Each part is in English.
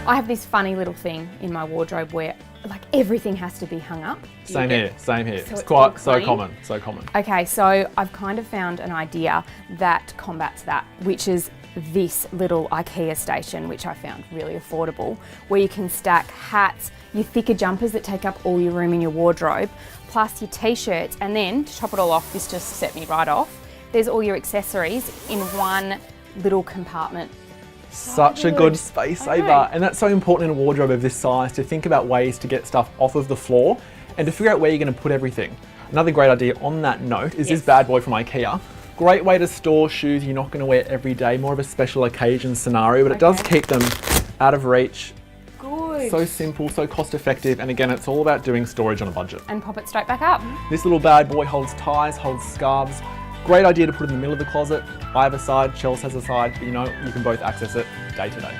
I have this funny little thing in my wardrobe where like everything has to be hung up. Same here. So it's quite all so clean. common. Okay, so I've kind of found an idea that combats that, which is this little IKEA station, which I found really affordable, where you can stack hats, your thicker jumpers that take up all your room in your wardrobe, plus your t-shirts, and then to top it all off, this just set me right off, there's all your accessories in one little compartment. Such a good space saver. And that's so important in a wardrobe of this size, to think about ways to get stuff off of the floor and to figure out where you're going to put everything. Another great idea on that note is this bad boy from IKEA. Great way to store shoes you're not going to wear every day, more of a special occasion scenario, but it does keep them out of reach. Good. So simple, so cost effective, and again, it's all about doing storage on a budget. And pop it straight back up. This little bad boy holds ties, holds scarves. Great idea to put in the middle of the closet. I have a side, Chels has a side, but you know, you can both access it day to day.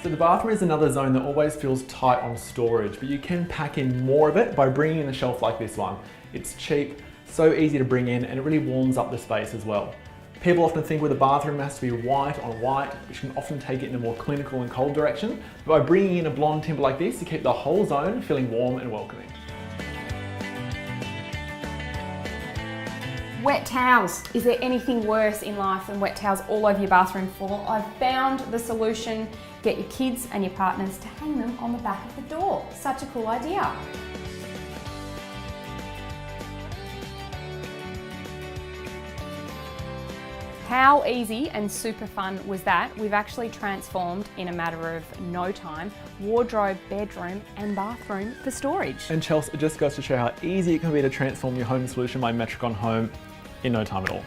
So the bathroom is another zone that always feels tight on storage, but you can pack in more of it by bringing in a shelf like this one. It's cheap, so easy to bring in, and it really warms up the space as well. People often think with a bathroom it has to be white on white, which can often take it in a more clinical and cold direction. But by bringing in a blonde timber like this, you keep the whole zone feeling warm and welcoming. Wet towels. Is there anything worse in life than wet towels all over your bathroom floor? I've found the solution. Get your kids and your partners to hang them on the back of the door. Such a cool idea. How easy and super fun was that? We've actually transformed, in a matter of no time, wardrobe, bedroom and bathroom for storage. And Chelsea, it just goes to show how easy it can be to transform your home solution by Metricon Home in no time at all.